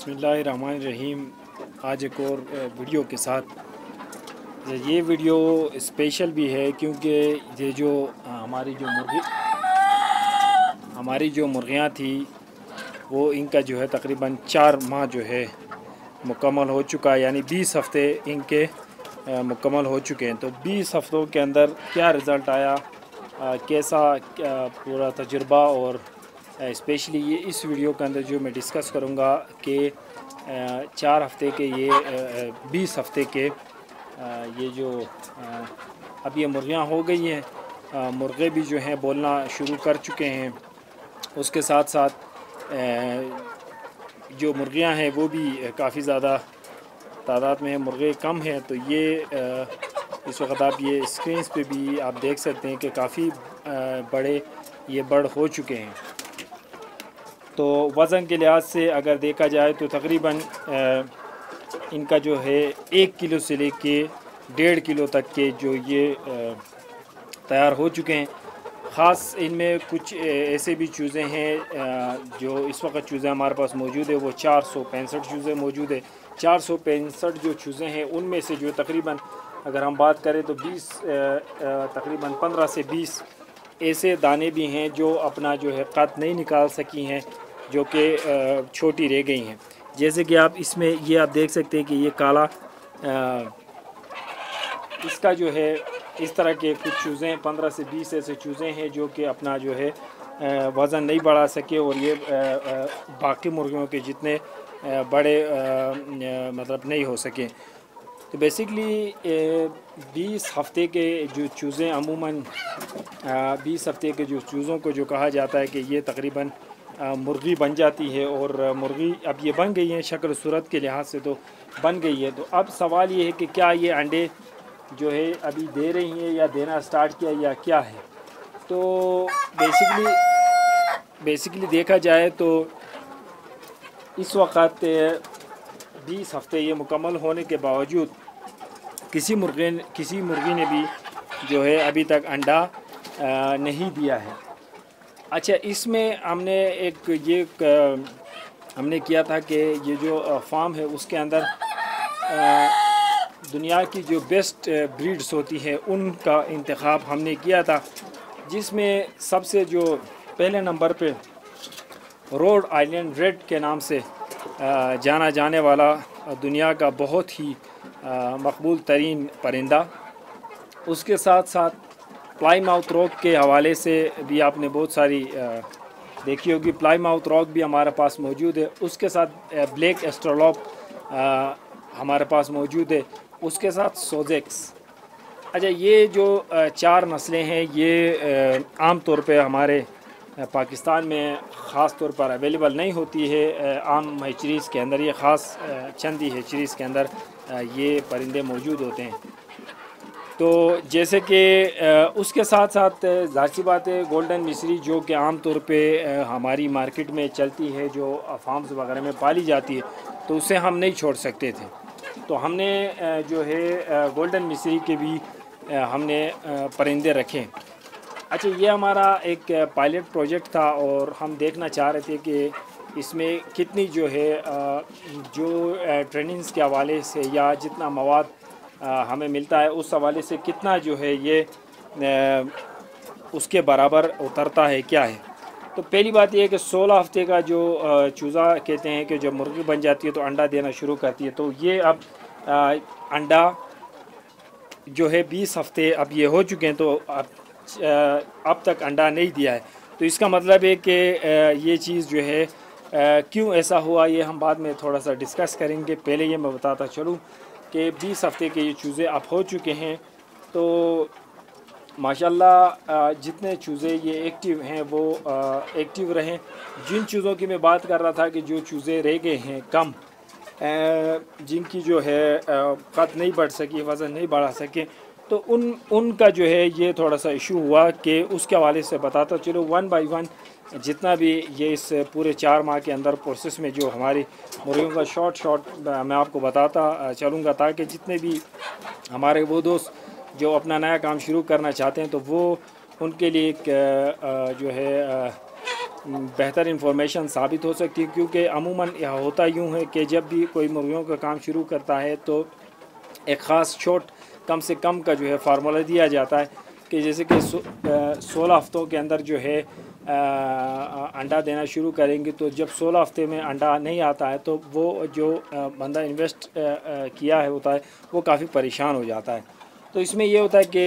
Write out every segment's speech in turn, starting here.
बिस्मिल्लाहिर्रहमानिर्रहीम। आज एक और वीडियो के साथ, ये वीडियो स्पेशल भी है क्योंकि ये जो हमारी जो मुर्गियाँ थी वो इनका जो है तकरीबन 4 माह जो है मुकम्मल हो चुका है, यानी 20 हफ़्ते इनके मुकम्मल हो चुके हैं। तो 20 हफ़्तों के अंदर क्या रिज़ल्ट आया, कैसा पूरा तजुर्बा, और स्पेशली ये इस वीडियो के अंदर जो मैं डिस्कस करूँगा कि 4 हफ़्ते के ये 20 हफ़्ते के ये जो अब ये मुर्गियाँ हो गई हैं, मुर्गे भी जो हैं बोलना शुरू कर चुके हैं। उसके साथ साथ जो मुर्गियाँ हैं वो भी काफ़ी ज़्यादा तादाद में है, मुर्गे कम हैं। तो ये इस वक्त आप ये स्क्रीन पे भी आप देख सकते हैं कि काफ़ी बड़े ये बर्ड हो चुके हैं। तो वज़न के लिहाज से अगर देखा जाए तो तकरीबन इनका जो है 1 किलो से लेके 1.5 किलो तक के जो ये तैयार हो चुके हैं। ख़ास इनमें कुछ ऐसे भी चूज़े हैं जो इस वक्त चूज़े हमारे पास मौजूद है, वो 465 चूज़े मौजूद है। 465 जो चूज़े हैं उनमें से जो तकरीबन अगर हम बात करें तो 20 तकरीबन 15 से 20 ऐसे दाने भी हैं जो अपना जो है कद नहीं निकाल सकी हैं, जो कि छोटी रह गई हैं। जैसे कि आप इसमें ये आप देख सकते हैं कि ये काला इसका जो है इस तरह के कुछ चूज़े 15 से 20 ऐसे चूज़े हैं जो कि अपना जो है वज़न नहीं बढ़ा सके, और ये बाकी मुर्गियों के जितने बड़े मतलब नहीं हो सके। तो बेसिकली 20 हफ़्ते के जो चूज़े अमूमन 20 हफ़्ते के जो चूज़ों को जो कहा जाता है कि ये तकरीबन मुर्गी बन जाती है, और मुर्गी अब ये बन गई है, शक्ल सूरत के लिहाज से तो बन गई है। तो अब सवाल ये है कि क्या ये अंडे जो है अभी दे रही हैं या देना स्टार्ट किया या क्या है। तो बेसिकली देखा जाए तो इस वक्त 20 हफ़्ते ये मुकम्मल होने के बावजूद किसी मुर्गी ने भी जो है अभी तक अंडा नहीं दिया है। अच्छा, इसमें हमने हमने किया था कि ये जो फार्म है उसके अंदर दुनिया की जो बेस्ट ब्रीड्स होती हैं उनका इंतखाब हमने किया था, जिसमें सबसे जो पहले नंबर पे रोड आइलैंड रेड के नाम से जाना जाने वाला दुनिया का बहुत ही मकबूल तरीन परिंदा, उसके साथ साथ प्लाईमाउथ रॉक के हवाले से भी आपने बहुत सारी देखी होगी। प्लाईमाउथ रॉक भी हमारे पास मौजूद है। उसके साथ ब्लैक एस्ट्रोलॉप हमारे पास मौजूद है। उसके साथ सोजेक्स। अच्छा, ये जो 4 नस्लें हैं ये आम तौर पे हमारे पाकिस्तान में ख़ास तौर पर अवेलेबल नहीं होती है। आम हैचरीज़ के अंदर ये ख़ास चंद ही हैचरीज़ के अंदर ये परिंदे मौजूद होते हैं। तो जैसे कि उसके साथ साथ ज़ाहिर सी बात है गोल्डन मिस्री जो कि आम तौर पे हमारी मार्केट में चलती है, जो फार्म्स वगैरह में पाली जाती है, तो उसे हम नहीं छोड़ सकते थे। तो हमने जो है गोल्डन मिस्री के भी हमने परिंदे रखे। अच्छा, ये हमारा एक पायलट प्रोजेक्ट था और हम देखना चाह रहे थे कि इसमें कितनी जो है जो ट्रेनिंग्स के हवाले से या जितना मवाद हमें मिलता है उस हवाले से कितना जो है ये उसके बराबर उतरता है, क्या है। तो पहली बात यह है कि 16 हफ़्ते का जो चूज़ा कहते हैं कि जब मुर्गी बन जाती है तो अंडा देना शुरू करती है। तो ये अब अंडा जो है 20 हफ़्ते अब ये हो चुके हैं, तो अब तक अंडा नहीं दिया है। तो इसका मतलब है कि ये चीज़ जो है क्यों ऐसा हुआ, ये हम बाद में थोड़ा सा डिस्कस करेंगे। पहले ये मैं बताता चलूँ कि 20 हफ़्ते के ये चूज़े अब हो चुके हैं। तो माशाल्लाह जितने चूज़े ये एक्टिव हैं वो एक्टिव रहें। जिन चूज़ों की मैं बात कर रहा था कि जो चूज़े रह गए हैं कम, जिनकी जो है कद नहीं बढ़ सकी, वज़न नहीं बढ़ा सके, तो उनका जो है ये थोड़ा सा इशू हुआ कि उसके हवाले से बताता चलो 1 बाय 1 जितना भी ये इस पूरे 4 माह के अंदर प्रोसेस में जो हमारी मुर्गियों का शॉर्ट मैं आपको बताता चलूँगा, ताकि जितने भी हमारे वो दोस्त जो अपना नया काम शुरू करना चाहते हैं तो वो उनके लिए एक जो है बेहतर इंफॉर्मेशन साबित हो सकती है, क्योंकि अमूमन यह होता यूँ है कि जब भी कोई मुर्गियों का काम शुरू करता है तो एक ख़ास छोट कम से कम का जो है फार्मूला दिया जाता है कि जैसे कि 16 हफ्तों के अंदर जो है अंडा देना शुरू करेंगे। तो जब 16 हफ्ते में अंडा नहीं आता है तो वो जो बंदा इन्वेस्ट किया है होता है वो काफ़ी परेशान हो जाता है। तो इसमें ये होता है कि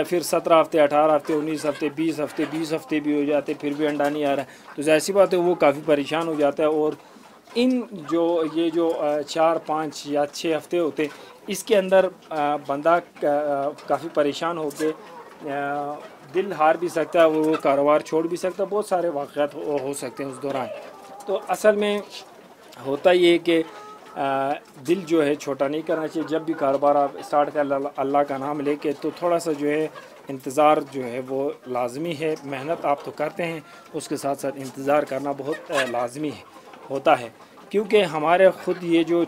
फिर 17 हफ्ते, 18 हफ्ते, 19 हफ्ते, 20 हफ्ते भी हो जाते, फिर भी अंडा नहीं आ रहा है। तो ज़ाहिर सी बात है वो काफ़ी परेशान हो जाता है। और इन ये जो 4, 5 या 6 हफ्ते होते, इसके अंदर बंदा काफ़ी परेशान होकर दिल हार भी सकता है, वो कारोबार छोड़ भी सकता है, बहुत सारे वाक़यात हो सकते हैं उस दौरान। तो असल में होता ये कि दिल जो है छोटा नहीं करना चाहिए। जब भी कारोबार आप स्टार्ट कर अल्लाह का नाम लेके, तो थोड़ा सा जो है इंतज़ार जो है वो लाजमी है। मेहनत आप तो करते हैं, उसके साथ साथ इंतज़ार करना बहुत लाजमी होता है, क्योंकि हमारे ख़ुद ये जो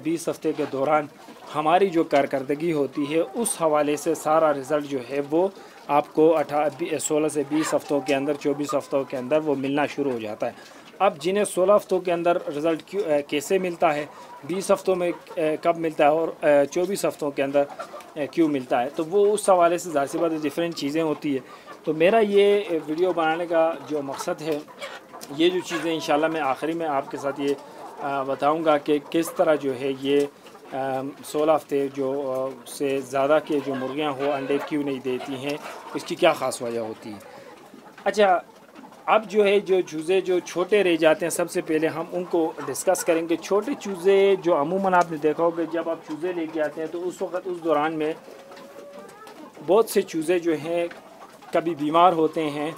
20 हफ्ते के दौरान हमारी जो कारकर्दगी होती है उस हवाले से सारा रिज़ल्ट जो है वो आपको 16 से 20 हफ्तों के अंदर, 24 हफ्तों के अंदर वो मिलना शुरू हो जाता है। अब जिन्हें 16 हफ्तों के अंदर रिज़ल्ट कैसे मिलता है, 20 हफ्तों में कब मिलता है और 24 हफ्तों के अंदर क्यों मिलता है, तो वो उस हवाले से ज़ाहिर सी बात है डिफरेंट चीज़ें होती है। तो मेरा ये वीडियो बनाने का जो मकसद है, ये जो चीज़ें इंशाल्लाह मैं आखिरी में आपके साथ ये बताऊंगा कि किस तरह जो है ये 16 हफ्ते जो से ज़्यादा के जो मुर्गियां हो अंडे क्यों नहीं देती हैं, इसकी क्या ख़ास वजह होती है। अच्छा, अब जो है जो चूज़े जो छोटे रह जाते हैं, सबसे पहले हम उनको डिस्कस करेंगे। छोटे चूज़े जो अमूमन आपने देखा होगा, जब आप चूज़े लेके आते हैं तो उस वक्त उस दौरान में बहुत से चूज़े जो हैं कभी बीमार होते हैं,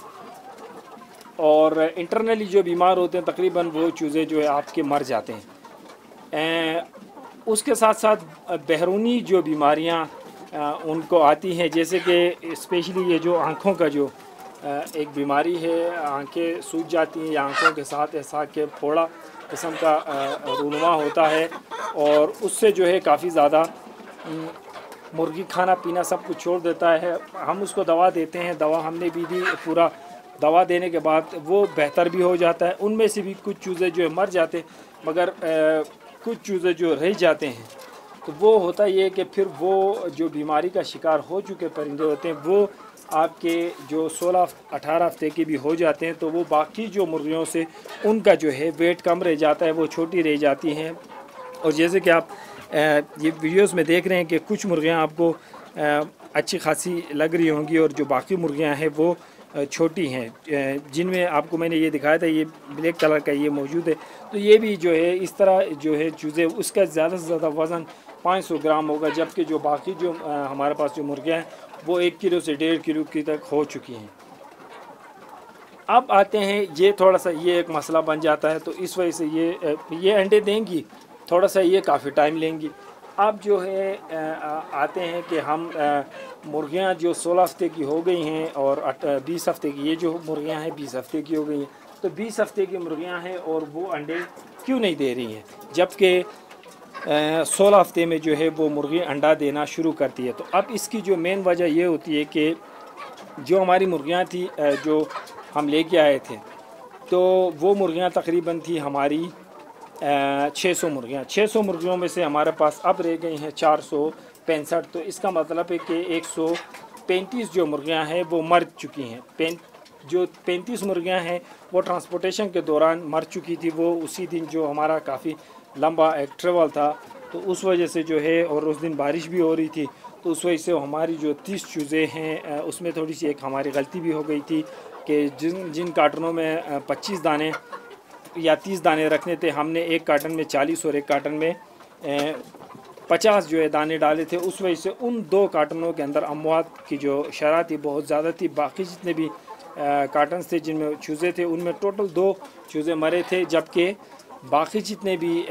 और इंटरनली जो बीमार होते हैं तकरीबन वो चूज़े जो है आपके मर जाते हैं। उसके साथ साथ बैरूनी जो बीमारियां उनको आती हैं, जैसे कि स्पेशली ये जो आँखों का जो एक बीमारी है, आंखें सूज जाती हैं या आंखों के साथ ऐसा कि फोड़ा किस्म का रूनुमा होता है, और उससे जो है काफ़ी ज़्यादा मुर्गी खाना पीना सब कुछ छोड़ देता है। हम उसको दवा देते हैं, दवा हमने भी दी, पूरा दवा देने के बाद वो बेहतर भी हो जाता है। उनमें से भी कुछ चूज़े जो है मर जाते, मगर कुछ चूज़े जो रह जाते हैं, तो वो होता ये कि फिर वो जो बीमारी का शिकार हो चुके परिंदे होते हैं वो आपके जो 16-18 हफ्ते के भी हो जाते हैं, तो वो बाकी जो मुर्गियों से उनका जो है वेट कम रह जाता है, वो छोटी रह जाती हैं। और जैसे कि आप ये वीडियोस में देख रहे हैं कि कुछ मुर्गियां आपको अच्छी खासी लग रही होंगी, और जो बाकी मुर्गियां हैं वो छोटी हैं, जिनमें आपको मैंने ये दिखाया था, ये ब्लैक कलर का ये मौजूद है। तो ये भी जो है इस तरह जो है चूज़े, उसका ज़्यादा से ज़्यादा वज़न 500 ग्राम होगा, जबकि जो बाकी जो हमारे पास जो मुर्गियाँ हैं वो 1 किलो से 1.5 किलो की तक हो चुकी हैं। अब आते हैं, ये थोड़ा सा ये एक मसला बन जाता है, तो इस वजह से ये अंडे देंगी, थोड़ा सा ये काफ़ी टाइम लेंगी। अब जो है आते हैं कि हम मुर्गियां जो 16 हफ्ते की हो गई हैं और 20 हफ्ते की, ये जो मुर्गियां हैं 20 हफ्ते की हो गई हैं, तो 20 हफ्ते की मुर्गियां हैं और वो अंडे क्यों नहीं दे रही हैं, जबकि 16 हफ्ते में जो है वो मुर्गी अंडा देना शुरू करती है। तो अब इसकी जो मेन वजह ये होती है कि जो हमारी मुर्गियां थी जो हम लेके आए थे, तो वो मुर्गियां तकरीबन थी हमारी 600 मुर्गियाँ। 600 मुर्गियों में से हमारे पास अब रह गई हैं 465। तो इसका मतलब है कि 135 जो मुर्गियाँ हैं वो मर चुकी हैं। जो 35 मुर्गियाँ हैं वो ट्रांसपोर्टेशन के दौरान मर चुकी थी, वो उसी दिन जो हमारा काफ़ी लंबा एक ट्रेवल था, तो उस वजह से जो है, और उस दिन बारिश भी हो रही थी, तो उस वजह से हमारी जो 30 चूज़े हैं उसमें थोड़ी सी एक हमारी गलती भी हो गई थी कि जिन कार्टनों में 25 दाने या 30 दाने रखने थे, हमने एक कार्टन में 40 और एक कार्टन में 50 जो है दाने डाले थे। उस वजह से उन 2 कार्टनों के अंदर अमवात की जो शरह थी बहुत ज़्यादा थी। बाकी जितने भी कार्टन थे जिनमें चूज़े थे उनमें टोटल 2 चूज़े मरे थे, जबकि बाकी जितने भी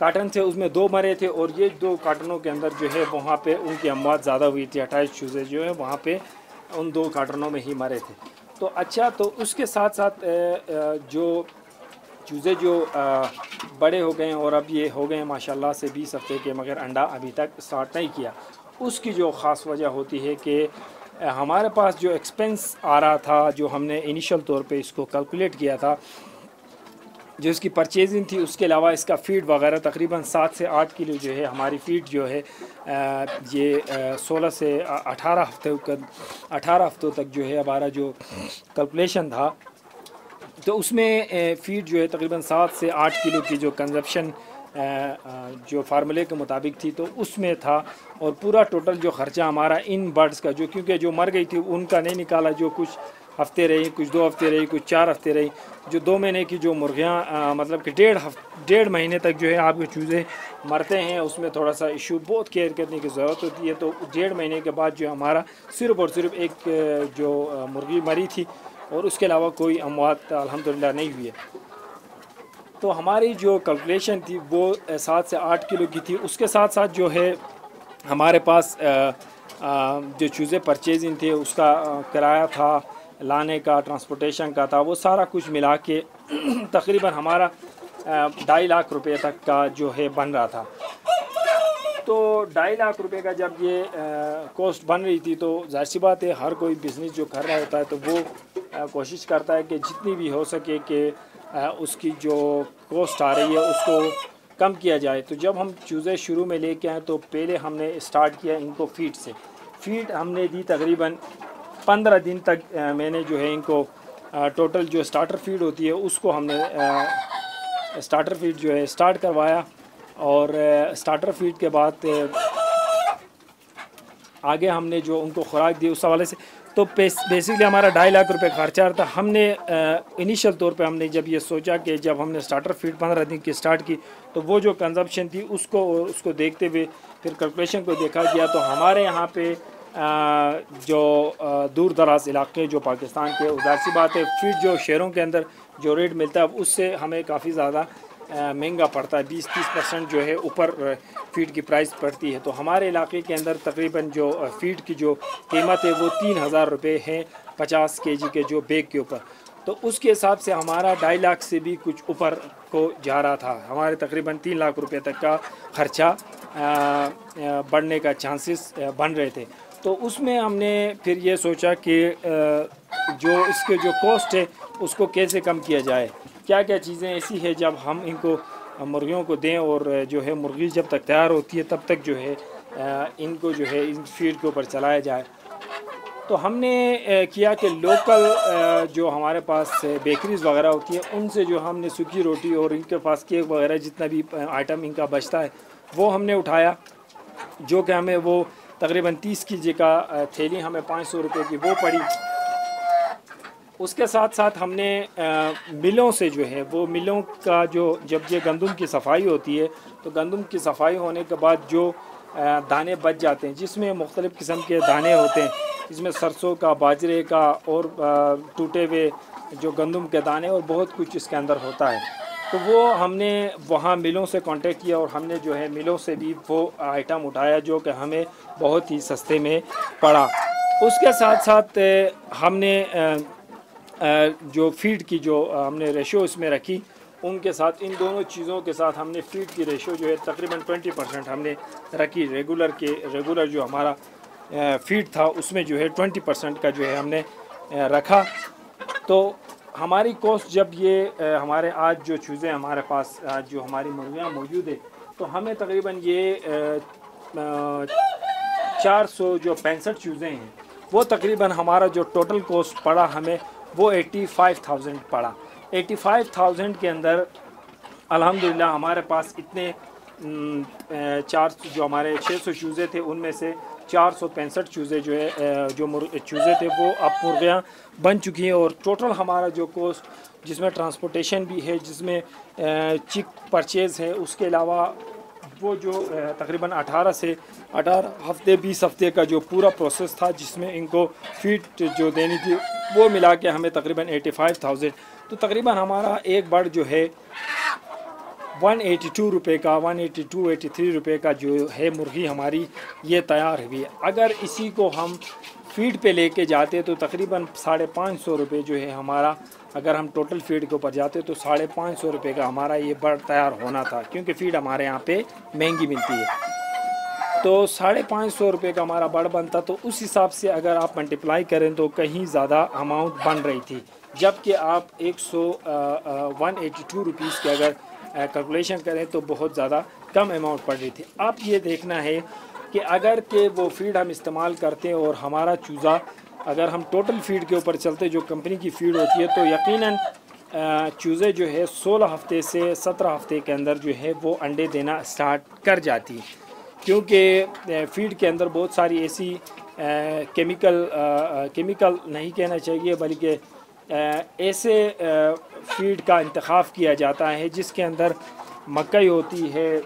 कार्टन थे उसमें 2 मरे थे, और ये 2 कार्टनों के अंदर जो है वहाँ पे उनकी अमवात ज़्यादा हुई थी। 28 चूज़े जो है वहाँ पे उन 2 कार्टनों में ही मरे थे। तो अच्छा, तो उसके साथ साथ जो चूज़े जो बड़े हो गए और अब ये हो गए माशाल्लाह से 20 हफ्ते के, मगर अंडा अभी तक स्टार्ट नहीं किया। उसकी जो ख़ास वजह होती है कि हमारे पास जो एक्सपेंस आ रहा था, जो हमने इनिशियल तौर पे इसको कैलकुलेट किया था, जो इसकी परचेजिंग थी, उसके अलावा इसका फ़ीड वगैरह तकरीबन 7 से 8 किलो जो है हमारी फ़ीड जो है ये 16 से 18 हफ्तों तक जो है हमारा जो कैलकुलेशन था, तो उसमें फ़ीड जो है तकरीबन 7 से 8 किलो की जो कंजप्शन जो फार्मूले के मुताबिक थी, तो उसमें था। और पूरा टोटल जो ख़र्चा हमारा इन बर्ड्स का, जो क्योंकि जो मर गई थी उनका नहीं निकाला, जो कुछ हफ्ते रही, कुछ 2 हफ्ते रही, कुछ 4 हफ्ते रही, जो 2 महीने की जो मुर्गियाँ मतलब कि डेढ़ महीने तक जो है आपके चूज़े मरते हैं, उसमें थोड़ा सा इशू, बहुत केयर करने की ज़रूरत होती है। तो 1.5 महीने के बाद जो हमारा सिर्फ़ और सिर्फ एक जो मुर्गी मरी थी, और उसके अलावा कोई अमवात अल्हम्दुलिल्लाह नहीं हुई है। तो हमारी जो कैलकुलेशन थी वो 7 से 8 किलो की थी। उसके साथ साथ जो है हमारे पास जो चूज़े परचेजिंग थे, उसका किराया था, लाने का, ट्रांसपोर्टेशन का था, वो सारा कुछ मिला के तकरीबन हमारा 2.5 लाख रुपए तक का जो है बन रहा था। तो 2.5 लाख रुपए का जब ये कॉस्ट बन रही थी, तो जाहिर सी बात है हर कोई बिज़नेस जो कर रहा होता है तो वो कोशिश करता है कि जितनी भी हो सके कि उसकी जो कॉस्ट आ रही है उसको कम किया जाए। तो जब हम चूज़े शुरू में लेके आए, तो पहले हमने स्टार्ट किया इनको फ़ीड से। फ़ीड हमने दी तकरीबन 15 दिन तक। मैंने जो है इनको टोटल जो स्टार्टर फ़ीड होती है उसको हमने स्टार्टर फ़ीड जो है स्टार्ट करवाया, और स्टार्टर फ़ीड के बाद आगे हमने जो उनको खुराक दी उस हवाले से। तो बेसिकली हमारा 2.5 लाख रुपए खर्चा था। हमने इनिशियल तौर पे हमने जब ये सोचा कि जब हमने स्टार्टर फ़ीड 15 दिन की स्टार्ट की, तो वो जो कंजप्शन थी उसको देखते हुए फिर कैलकुलेशन को देखा गया। तो हमारे यहाँ पे जो दूर दराज इलाके जो पाकिस्तान के, उदार सी बात है फ़ीड जो शहरों के अंदर जो रेट मिलता है उससे हमें काफ़ी ज़्यादा महंगा पड़ता है। 20-30% जो है ऊपर फ़ीड की प्राइस पड़ती है। तो हमारे इलाके के अंदर तकरीबन जो फ़ीड की जो कीमत है वो 3,000 रुपये है 50 केजी के जो बैग के ऊपर। तो उसके हिसाब से हमारा 2.5 लाख से भी कुछ ऊपर को जा रहा था। हमारे तकरीबन 3 लाख रुपये तक का ख़र्चा बढ़ने का चांसेस बन रहे थे। तो उसमें हमने फिर ये सोचा कि जो इसके जो कॉस्ट है उसको कैसे कम किया जाए, क्या क्या चीज़ें ऐसी है जब हम इनको मुर्गियों को दें, और जो है मुर्गी जब तक तैयार होती है तब तक जो है इनको जो है इन फीड के ऊपर चलाया जाए। तो हमने किया कि लोकल जो हमारे पास बेकरीज़ वगैरह होती है उनसे जो हमने सूखी रोटी और इनके पास केक वगैरह जितना भी आइटम इनका बचता है वो हमने उठाया, जो कि हमें वो तकरीबन 30 केजी का थैली हमें 500 रुपये की वो पड़ी। उसके साथ साथ हमने मिलों से जो है वो मिलों का जो जब ये गंदम की सफाई होती है, तो गंदम की सफाई होने के बाद जो दाने बच जाते हैं, जिसमें मुख्तलिफ़ किस्म के दाने होते हैं, इसमें सरसों का, बाजरे का और टूटे हुए जो गंदम के दाने और बहुत कुछ इसके अंदर होता है। तो वो हमने वहाँ मिलों से कांटेक्ट किया और हमने जो है मिलों से भी वो आइटम उठाया, जो कि हमें बहुत ही सस्ते में पड़ा। उसके साथ साथ हमने जो फ़ीड की जो हमने रेशो इसमें रखी, उनके साथ इन दोनों चीज़ों के साथ हमने फ़ीड की रेशो जो है तकरीबन 20% हमने रखी। रेगुलर जो हमारा फ़ीड था उसमें जो है 20% का जो है हमने रखा। तो हमारी कॉस्ट जब ये हमारे आज जो चूज़ें हमारे पास आज जो हमारी मुर्गियाँ मौजूद है, तो हमें तकरीबन ये 400 जो 65 चूज़ें हैं वो तकरीबन हमारा जो टोटल कॉस्ट पड़ा हमें वो 85,000 पड़ा। 85,000 के अंदर अल्हम्दुलिल्लाह हमारे पास इतने 4 जो हमारे 600 चूज़े थे उनमें से 465 चूज़े जो है जो चूज़े थे वो अब मुर्गियाँ बन चुकी हैं। और टोटल हमारा जो कॉस्ट जिसमें ट्रांसपोर्टेशन भी है, जिसमें चिक परचेज़ है, उसके अलावा वो जो तकरीबन 18 हफ्ते 20 हफ्ते का जो पूरा प्रोसेस था जिसमें इनको फीड जो देनी थी वो मिला के हमें तकरीबन 85,000। तो तकरीबन हमारा एक बर्ड जो है 182 रुपये का 182-83 रुपये का जो है मुर्गी हमारी ये तैयार हुई है। अगर इसी को हम फीड पे लेके जाते तो तकरीबन 550 रुपये जो है हमारा, अगर हम टोटल फीड के ऊपर जाते तो 550 रुपये का हमारा ये बर्ड तैयार होना था, क्योंकि फ़ीड हमारे यहाँ पे महंगी मिलती है। तो 550 रुपये का हमारा बड़ बनता। तो उस हिसाब से अगर आप मल्टीप्लाई करें तो कहीं ज़्यादा अमाउंट बन रही थी, जबकि आप 182 रुपीज़ के अगर कैलकुलेशन करें तो बहुत ज़्यादा कम अमाउंट पड़ रही थी। अब ये देखना है कि अगर के वो फीड हम इस्तेमाल करते हैं और हमारा चूज़ा अगर हम टोटल फीड के ऊपर चलते जो कंपनी की फ़ीड होती है तो यकीनन चूज़े जो है 16 हफ्ते से 17 हफ्ते के अंदर जो है वो अंडे देना स्टार्ट कर जाती है, क्योंकि फ़ीड के अंदर बहुत सारी ऐसी केमिकल नहीं कहना चाहिए बल्कि ऐसे फ़ीड का इंतखाब किया जाता है जिसके अंदर मकई होती है,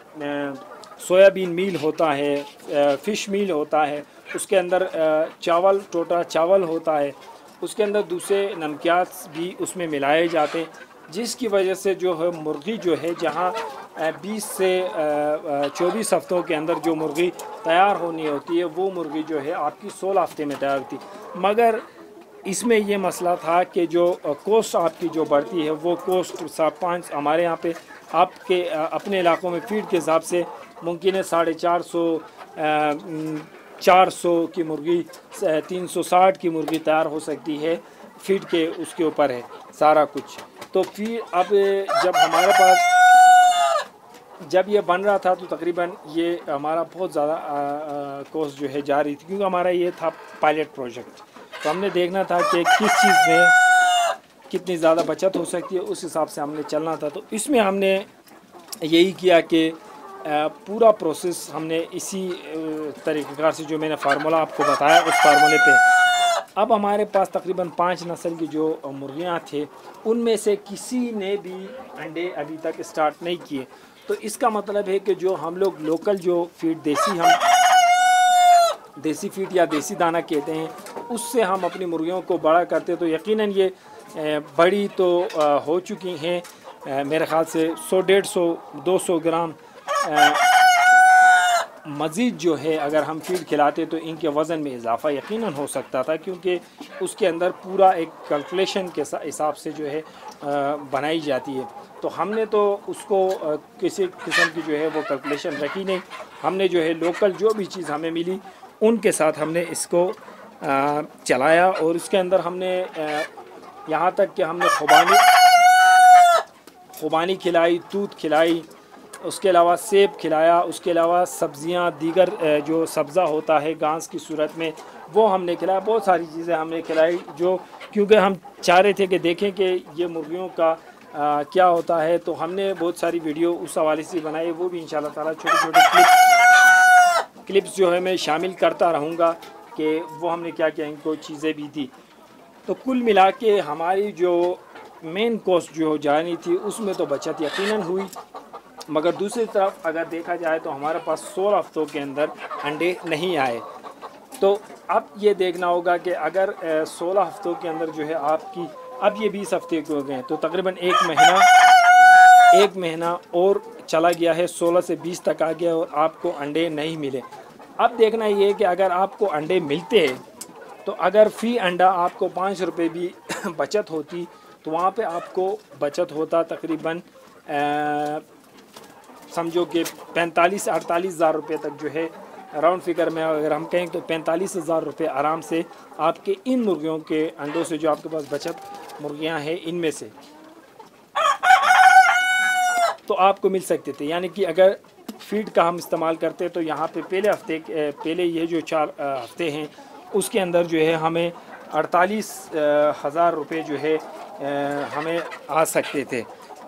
सोयाबीन मील होता है, फ़िश मील होता है, उसके अंदर चावल टोटा चावल होता है, उसके अंदर दूसरे नमकियात भी उसमें मिलाए जाते हैं, जिसकी वजह से जो है मुर्गी जो है जहाँ 20 से 24 हफ्तों के अंदर जो मुर्गी तैयार होनी होती है वो मुर्गी जो है आपकी 16 हफ्ते में तैयार होती। मगर इसमें ये मसला था कि जो कोस्ट आपकी जो बढ़ती है वो कोस्ट 5 हमारे यहाँ पे आपके अपने इलाकों में फ़ीड के हिसाब से मुमकिन है 450 400 की मुर्गी 360 की मुर्गी तैयार हो सकती है, फ़ीड के उसके ऊपर है सारा कुछ। तो फिर अब जब ये बन रहा था तो तकरीबन ये हमारा बहुत ज़्यादा कोस्ट जो है जा रही थी, क्योंकि हमारा ये था पायलट प्रोजेक्ट। तो हमने देखना था कि किस चीज़ में कितनी ज़्यादा बचत हो सकती है, उस हिसाब से हमने चलना था। तो इसमें हमने यही किया कि पूरा प्रोसेस हमने इसी तरीक़ेकार से जो मैंने फार्मूला आपको बताया उस फार्मूले पे। अब हमारे पास तकरीबन 5 नस्ल की जो मुर्गियाँ थे उनमें से किसी ने भी अंडे अभी तक स्टार्ट नहीं किए। तो इसका मतलब है कि जो हम लोग लोकल जो फीड देसी फीड या देसी दाना कहते हैं उससे हम अपनी मुर्गियों को बड़ा करते, तो यकीनन ये बड़ी तो हो चुकी हैं। मेरे ख़्याल से 100-150-200 ग्राम मज़ीद जो है अगर हम फीड खिलाते तो इनके वज़न में इजाफ़ा यकीनन हो सकता था, क्योंकि उसके अंदर पूरा एक कैलकुलेशन के हिसाब से जो है बनाई जाती है। तो हमने तो उसको किसी किस्म की जो है वो कैलकुलेशन रखी नहीं, हमने जो है लोकल जो भी चीज़ हमें मिली उनके साथ हमने इसको चलाया। और इसके अंदर हमने यहाँ तक कि हमने खुबानी खिलाई, दूध खिलाई, उसके अलावा सेब खिलाया, उसके अलावा सब्ज़ियाँ दीगर जो सब्ज़ा होता है घास की सूरत में वो हमने खिलाया। बहुत सारी चीज़ें हमने खिलाई जो, क्योंकि हम चाह रहे थे कि देखें कि ये मुर्गियों का क्या होता है। तो हमने बहुत सारी वीडियो उस हवाले से बनाई, वो भी इंशाल्लाह ताला छोटे छोटे क्लिप्स जो है मैं शामिल करता रहूँगा कि वो हमने क्या क्या इनको चीज़ें भी दी। तो कुल मिला के हमारी जो मेन कॉस्ट जो जानी थी उसमें तो बचत यकीनन हुई, मगर दूसरी तरफ अगर देखा जाए तो हमारे पास 16 हफ्तों के अंदर अंडे नहीं आए। तो अब ये देखना होगा कि अगर 16 हफ्तों के अंदर जो है आपकी, अब ये 20 हफ्ते के हो गए तो तकरीबन एक महीना और चला गया है, 16 से 20 तक आ गया और आपको अंडे नहीं मिले। अब देखना ये है कि अगर आपको अंडे मिलते हैं तो अगर फ़ी अंडा आपको 5 रुपये भी बचत होती तो वहाँ पे आपको बचत होता तकरीबन समझो कि 45-48 हज़ार रुपये तक जो है राउंड फिगर में अगर हम कहें तो 45 हज़ार रुपये आराम से आपके इन मुर्गियों के अंडों से जो आपके पास बचत मुर्गियां हैं इनमें से तो आपको मिल सकते थे। यानी कि अगर फीड का हम इस्तेमाल करते तो यहाँ पे पहले ये जो 4 हफ्ते हैं उसके अंदर जो है हमें 48,000 रुपये जो है हमें आ सकते थे।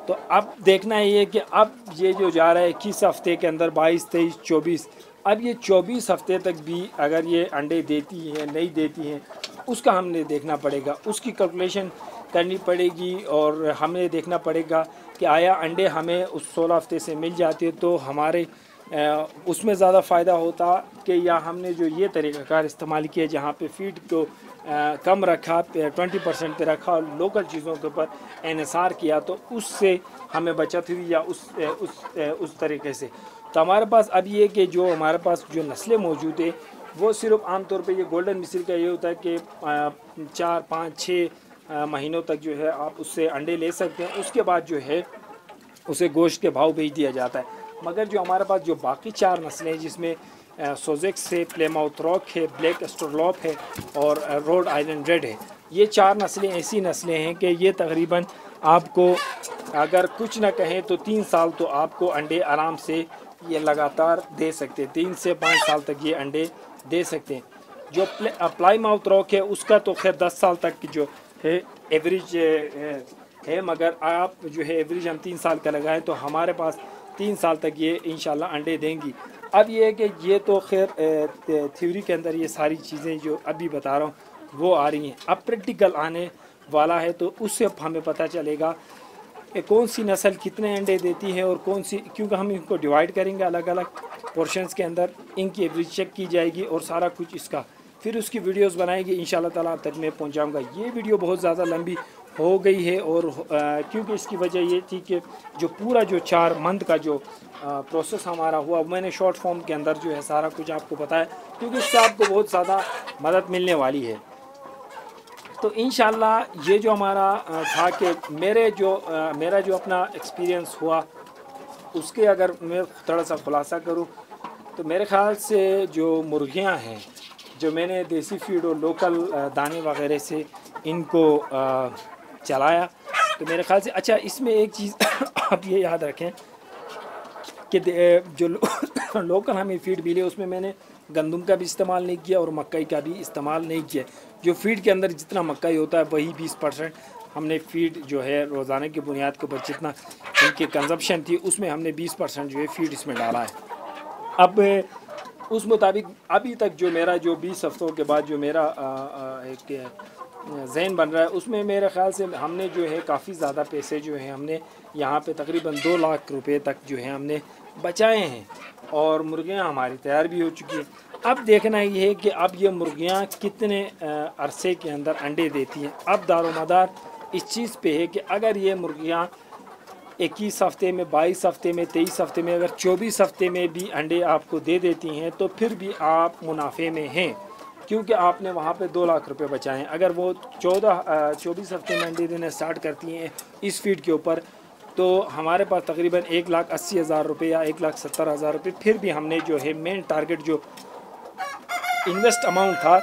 तो अब देखना ये कि अब ये जो जा रहा है 21 हफ्ते के अंदर 22, 23, 24, अब ये 24 हफ्ते तक भी अगर ये अंडे देती हैं नहीं देती हैं उसका हमने देखना पड़ेगा, उसकी कैलकुलेशन करनी पड़ेगी और हमें देखना पड़ेगा कि आया अंडे हमें उस 16 हफ्ते से मिल जाते तो हमारे उसमें ज़्यादा फ़ायदा होता कि या हमने जो ये तरीक़ाकार इस्तेमाल किया जहाँ पे फ़ीड को कम रखा 20% पे रखा और लोकल चीज़ों के ऊपर इन्हिसार किया तो उससे हमें बचत हुई या उस तरीके से। तो हमारे पास अब ये कि जो हमारे पास जो नस्लें मौजूद है वो सिर्फ आम तौर पे ये गोल्डन मिस्र का ये होता है कि 4, 5, 6 महीनों तक जो है आप उससे अंडे ले सकते हैं, उसके बाद जो है उसे गोश्त के भाव भेज दिया जाता है। मगर जो हमारे पास जो बाकी 4 नस्लें हैं जिसमें सोजेक्स है, प्लेमाउथ रॉक है, ब्लैक एस्ट्रोलॉप है और रोड आइलैंड रेड है। ये 4 नस्लें ऐसी नस्लें हैं कि ये तकरीबन आपको अगर कुछ ना कहें तो 3 साल तो आपको अंडे आराम से ये लगातार दे सकते हैं। 3 से 5 साल तक ये अंडे दे सकते हैं। जो प्लाईमाउथ रॉक है उसका तो खैर 10 साल तक की जो है एवरेज है, मगर आप जो है एवरेज हम 3 साल का लगाएं तो हमारे पास 3 साल तक ये इंशाल्लाह अंडे देंगी। अब ये है कि ये तो खैर थ्योरी के अंदर ये सारी चीज़ें जो अभी बता रहा हूँ वो आ रही हैं। अब प्रैक्टिकल आने वाला है तो उससे हमें पता चलेगा कि कौन सी नस्ल कितने अंडे देती है और कौन सी, क्योंकि हम इनको डिवाइड करेंगे अलग अलग पोर्शंस के अंदर, इनकी एवरेज चेक की जाएगी और सारा कुछ इसका फिर उसकी वीडियोस बनाएंगे इंशाल्लाह ताला आप तक मैं पहुंचाऊंगा। ये वीडियो बहुत ज़्यादा लंबी हो गई है और क्योंकि इसकी वजह ये थी कि जो पूरा जो 4 मंथ का जो प्रोसेस हमारा हुआ मैंने शॉर्ट फॉर्म के अंदर जो है सारा कुछ आपको बताया, क्योंकि इससे आपको बहुत ज़्यादा मदद मिलने वाली है। तो इंशाल्लाह ये जो हमारा था कि मेरा जो अपना एक्सपीरियंस हुआ उसके अगर मैं थोड़ा सा खुलासा करूं तो मेरे ख़्याल से जो मुर्गियां हैं जो मैंने देसी फीड और लोकल दाने वगैरह से इनको चलाया तो मेरे ख़्याल से अच्छा इसमें एक चीज़ आप ये याद रखें कि जो लोकल हमें फीड मिले उसमें मैंने गंदम का भी इस्तेमाल नहीं किया और मकई का भी इस्तेमाल नहीं किया। जो फीड के अंदर जितना मकई होता है वही 20% हमने फीड जो है रोज़ाना की बुनियाद के ऊपर जितना इनकी कंजप्शन थी उसमें हमने 20% जो है फीड इसमें डाला है। अब उस मुताबिक अभी तक जो मेरा जो 20 हफ्तों के बाद जो मेरा एक जहन बन रहा है उसमें मेरे ख़्याल से हमने जो है काफ़ी ज़्यादा पैसे जो है हमने यहाँ पे तकरीबन 2 लाख रुपए तक जो है हमने बचाए हैं और मुर्गियाँ हमारी तैयार भी हो चुकी हैं। अब देखना ये है कि अब ये मुर्गियाँ कितने अरसे के अंदर अंडे देती हैं। अब दारोमदार इस चीज़ पे है कि अगर ये मुर्गियाँ 21 हफ्ते में, 22 हफ्ते में, 23 हफ्ते में, अगर 24 हफ्ते में भी अंडे आपको दे देती हैं तो फिर भी आप मुनाफे में हैं, क्योंकि आपने वहाँ पे 2 लाख रुपए बचाए हैं। अगर वो 24 हफ्ते में अंडे देना स्टार्ट करती हैं इस फीड के ऊपर तो हमारे पास तकरीबन 1,80,000 रुपये या 1,70,000 रुपये फिर भी हमने जो है मेन टारगेट जो इन्वेस्ट अमाउंट था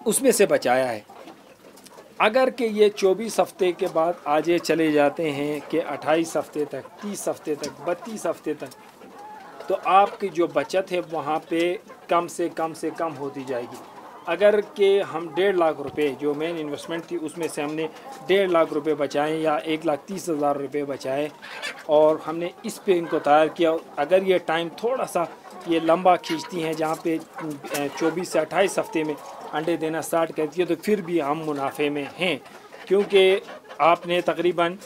उसमें से बचाया है। अगर कि ये 24 हफ्ते के बाद आज ये चले जाते हैं कि 28 हफ्ते तक, 30 हफ्ते तक, 32 हफ्ते तक, तो आपकी जो बचत है वहाँ पे कम से कम होती जाएगी। अगर कि हम 1.5 लाख रुपए जो मेन इन्वेस्टमेंट थी उसमें से हमने 1.5 लाख रुपए बचाएं या 1,30,000 रुपये बचाए और हमने इस पे इनको तैयार किया। अगर ये टाइम थोड़ा सा ये लंबा खींचती हैं जहाँ पे 24 से 28 हफ्ते में अंडे देना स्टार्ट करती है तो फिर भी हम मुनाफे में हैं, क्योंकि आपने तकरीबन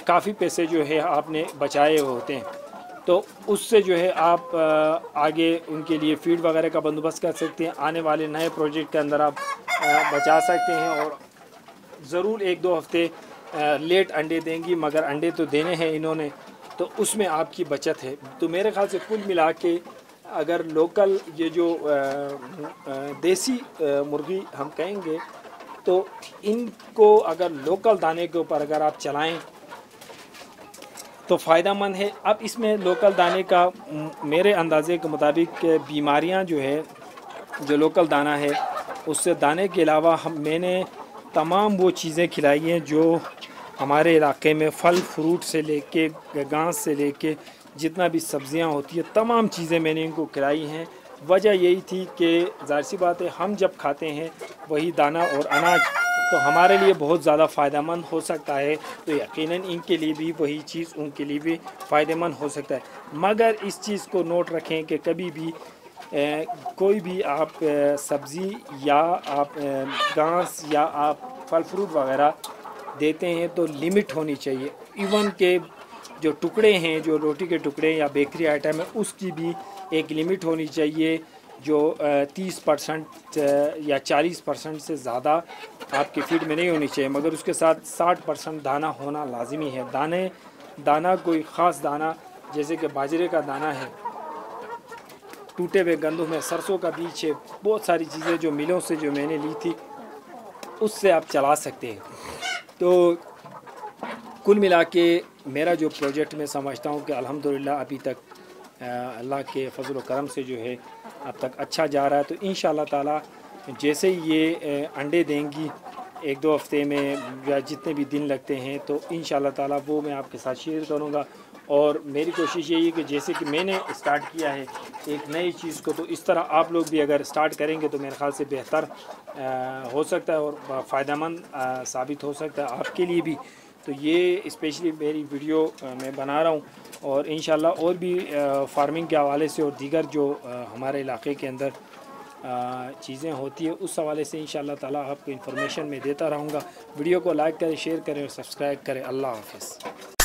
काफ़ी पैसे जो है आपने बचाए होते हैं। तो उससे जो है आप आगे उनके लिए फीड वगैरह का बंदोबस्त कर सकते हैं। आने वाले नए प्रोजेक्ट के अंदर आप बचा सकते हैं और ज़रूर 1-2 हफ्ते लेट अंडे देंगी, मगर अंडे तो देने हैं इन्होंने, तो उसमें आपकी बचत है। तो मेरे ख़्याल से कुल मिला के अगर लोकल ये जो देसी मुर्गी हम कहेंगे तो इनको अगर लोकल दाने के ऊपर अगर आप चलाएं तो फ़ायदा मंद है। अब इसमें लोकल दाने का मेरे अंदाज़े के मुताबिक बीमारियां जो है जो लोकल दाना है उससे दाने के अलावा मैंने तमाम वो चीज़ें खिलाई हैं जो हमारे इलाके में फल फ्रूट से लेके घास से लेके जितना भी सब्ज़ियां होती है तमाम चीज़ें मैंने इनको खिलाई हैं। वजह यही थी कि ज़ाहिर सी बात है हम जब खाते हैं वही दाना और अनाज तो हमारे लिए बहुत ज़्यादा फ़ायदेमंद हो सकता है, तो यकीनन इनके लिए भी वही चीज़ उनके लिए भी फ़ायदेमंद हो सकता है। मगर इस चीज़ को नोट रखें कि कभी भी कोई भी आप सब्ज़ी या आप घास या आप फल फ्रूट वगैरह देते हैं तो लिमिट होनी चाहिए। इवन के जो टुकड़े हैं जो रोटी के टुकड़े या बेकरी आइटम है उसकी भी एक लिमिट होनी चाहिए जो 30% या 40% से ज़्यादा आपकी फीड में नहीं होनी चाहिए, मगर उसके साथ 60% दाना होना लाजमी है। दाना कोई ख़ास दाना जैसे कि बाजरे का दाना है, टूटे हुए गंदम है, सरसों का बीज है, बहुत सारी चीज़ें जो मिलों से जो मैंने ली थी उससे आप चला सकते हैं। तो कुल मिला के मेरा जो प्रोजेक्ट मैं समझता हूँ कि अल्हम्दुलिल्लाह अभी तक अल्लाह के फजल व करम से जो है अब तक अच्छा जा रहा है। तो इंशाअल्लाह ताला जैसे ही ये अंडे देंगी 1-2 हफ़्ते में या जितने भी दिन लगते हैं, तो इंशाअल्लाह ताला वो मैं आपके साथ शेयर करूँगा। और मेरी कोशिश यही है कि जैसे कि मैंने स्टार्ट किया है एक नई चीज़ को, तो इस तरह आप लोग भी अगर स्टार्ट करेंगे तो मेरे ख़्याल से बेहतर हो सकता है और फ़ायदेमंद साबित हो सकता है आपके लिए भी। तो ये स्पेशली मेरी वीडियो मैं बना रहा हूँ और इंशाल्लाह और भी फार्मिंग के हवाले से और दीगर जो हमारे इलाके के अंदर चीज़ें होती है उस हवाले से इंशाल्लाह ताला आपको इन्फॉर्मेशन मैं देता रहूँगा। वीडियो को लाइक करें, शेयर करें और सब्सक्राइब करें। अल्लाह हाफ़िज़।